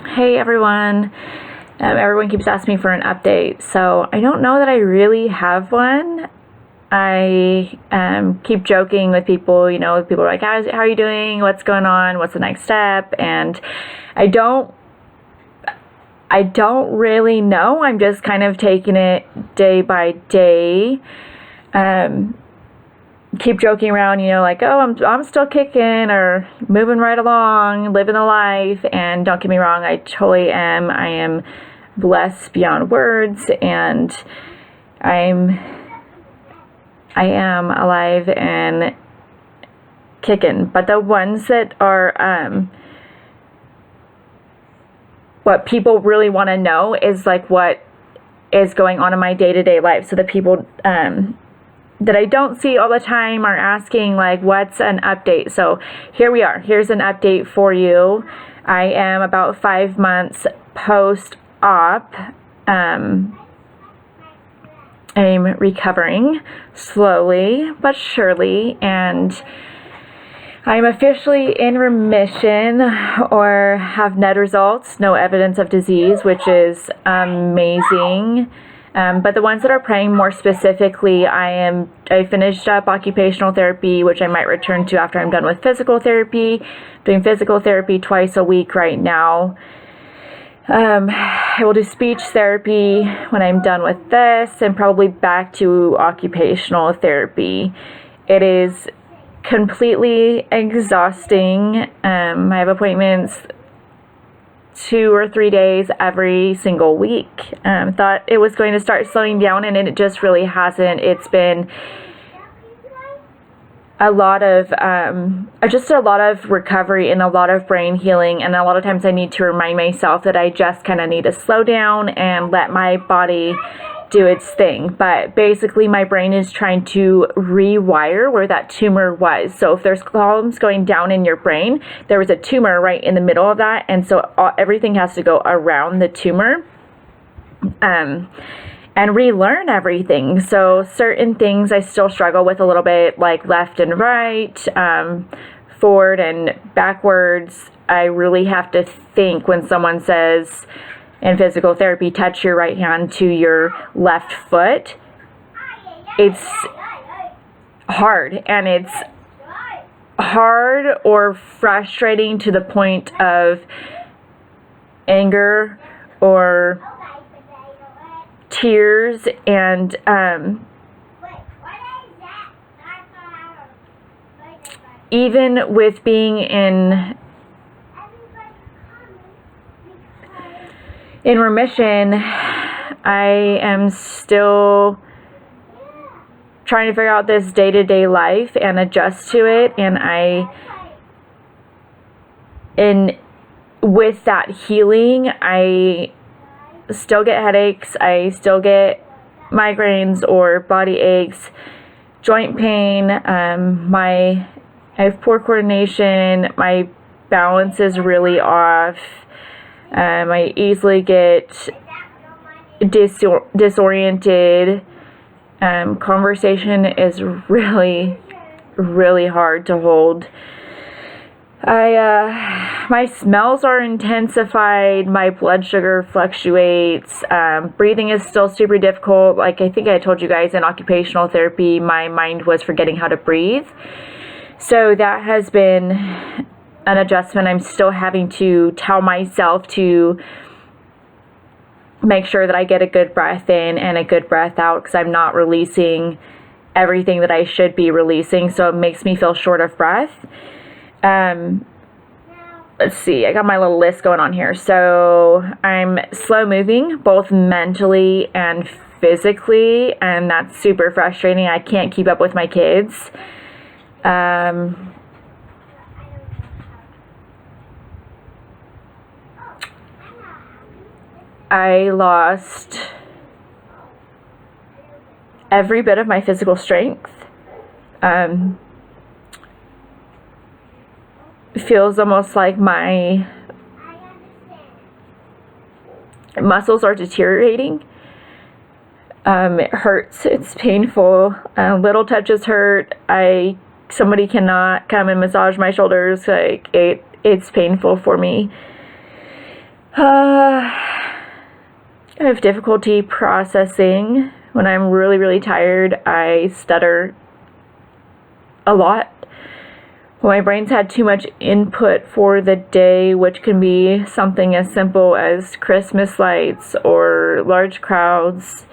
Hey everyone. Everyone keeps asking me for an update, so I don't know that I really have one. I keep joking with people, people are like, how are you doing? What's going on? What's the next step? And I don't really know. I'm just kind of taking it day by day. Keep joking around, like, oh, I'm still kicking or moving right along, living the life. And don't get me wrong, I totally am. I am blessed beyond words, and I am alive and kicking. But the ones that are what people really want to know is like what is going on in my day-to-day life. So the people that I don't see all the time are asking, like, what's an update? So here we are. Here's an update for you. I am about 5 months post-op. I'm recovering slowly but surely, and I'm officially in remission or have NED results, no evidence of disease, which is amazing. But the ones that are praying more specifically, I finished up occupational therapy, which I might return to after I'm done with physical therapy. Doing physical therapy twice a week right now. I will do speech therapy when I'm done with this, and probably back to occupational therapy. It is completely exhausting. I have appointments 2 or 3 days every single week. Thought it was going to start slowing down, and it just really hasn't. It's been a lot of recovery and a lot of brain healing, and a lot of times I need to remind myself that I just kind of need to slow down and let my body do its thing. But basically my brain is trying to rewire where that tumor was. So if there's columns going down in your brain, there was a tumor right in the middle of that, and so everything has to go around the tumor and relearn everything. So certain things I still struggle with a little bit, like left and right, forward and backwards. I really have to think when someone says in physical therapy, touch your right hand to your left foot. It's hard, and it's hard or frustrating to the point of anger or tears, and even with being in remission, I am still trying to figure out this day-to-day life and adjust to it, and with that healing, I still get headaches, I still get migraines or body aches, joint pain, I have poor coordination, my balance is really off, I easily get disoriented, conversation is really, really hard to hold. My smells are intensified, my blood sugar fluctuates, breathing is still super difficult. Like I think I told you guys, in occupational therapy, my mind was forgetting how to breathe. So that has been an adjustment. I'm still having to tell myself to make sure that I get a good breath in and a good breath out, because I'm not releasing everything that I should be releasing. So it makes me feel short of breath. Let's see, I got my little list going on here. So I'm slow moving, both mentally and physically, and that's super frustrating. I can't keep up with my kids. I lost every bit of my physical strength. Feels almost like my muscles are deteriorating. It hurts. It's painful. Little touches hurt. Somebody cannot come and massage my shoulders. It's painful for me. I have difficulty processing. When I'm really, really tired, I stutter a lot. When my brain's had too much input for the day, which can be something as simple as Christmas lights or large crowds,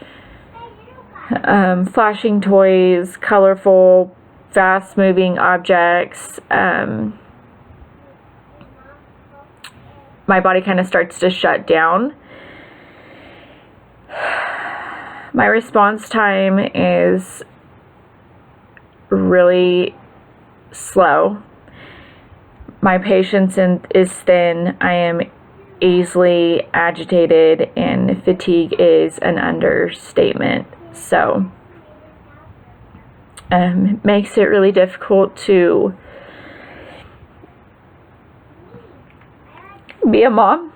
flashing toys, colorful, fast-moving objects, my body kind of starts to shut down. My response time is really slow. My patience is thin. I am easily agitated, and fatigue is an understatement. So, it makes it really difficult to be a mom.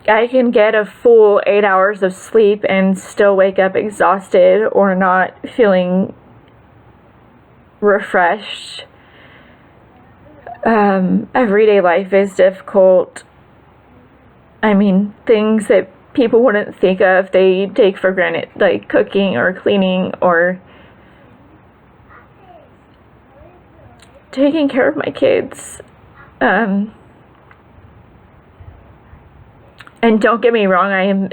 I can get a full 8 hours of sleep and still wake up exhausted or not feeling refreshed. Everyday life is difficult. I mean, things that people wouldn't think of, they take for granted, like cooking or cleaning or taking care of my kids. And don't get me wrong,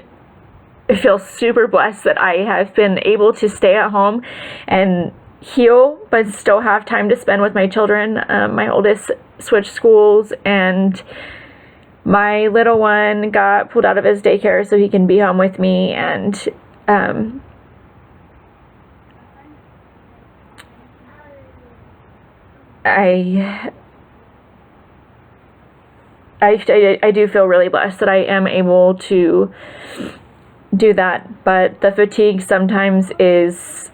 I feel super blessed that I have been able to stay at home and heal, but still have time to spend with my children. My oldest switched schools, and my little one got pulled out of his daycare so he can be home with me. And I do feel really blessed that I am able to do that, but the fatigue sometimes is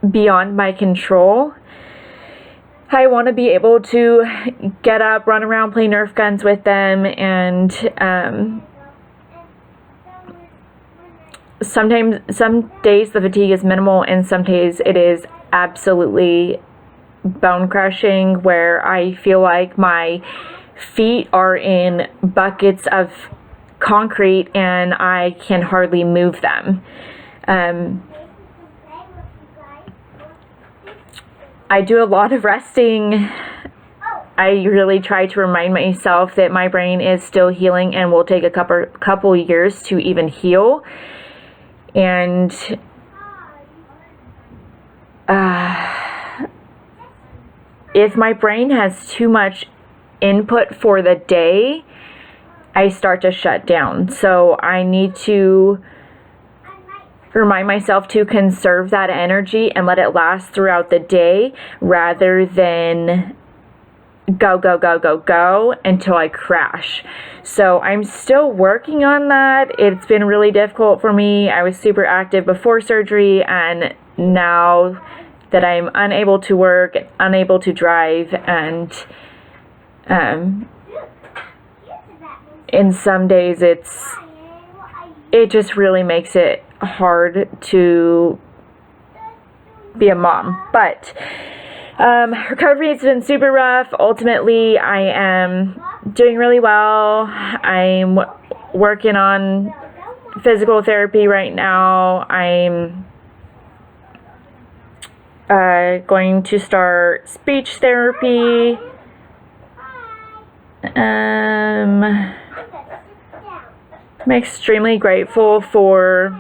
beyond my control. I want to be able to get up, run around, play Nerf guns with them, and sometimes, some days the fatigue is minimal, and some days it is absolutely bone crushing, where I feel like my feet are in buckets of concrete and I can hardly move them. I do a lot of resting. I really try to remind myself that my brain is still healing and will take a couple years to even heal. And if my brain has too much input for the day, I start to shut down. So I need to remind myself to conserve that energy and let it last throughout the day, rather than go until I crash. So I'm still working on that. It's been really difficult for me. I was super active before surgery, and now that I'm unable to work, unable to drive, and in some days it just really makes it hard to be a mom. But recovery has been super rough. Ultimately, I am doing really well. I'm working on physical therapy right now. I'm going to start speech therapy. I'm extremely grateful for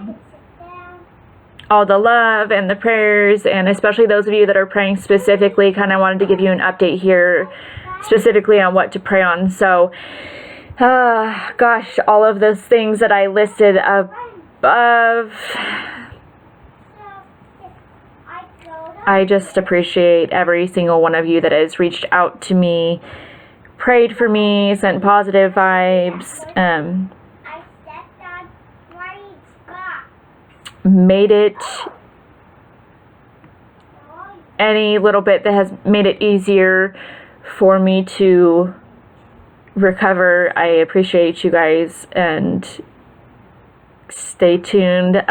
all the love and the prayers, and especially those of you that are praying specifically. Kind of wanted to give you an update here specifically on what to pray on. So, gosh, all of those things that I listed above, I just appreciate every single one of you that has reached out to me, prayed for me, sent positive vibes, made it any little bit that has made it easier for me to recover. I appreciate you guys, and stay tuned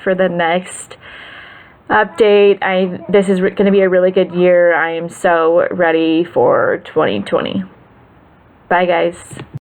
for the next update. This is going to be a really good year. I am so ready for 2020. Bye, guys.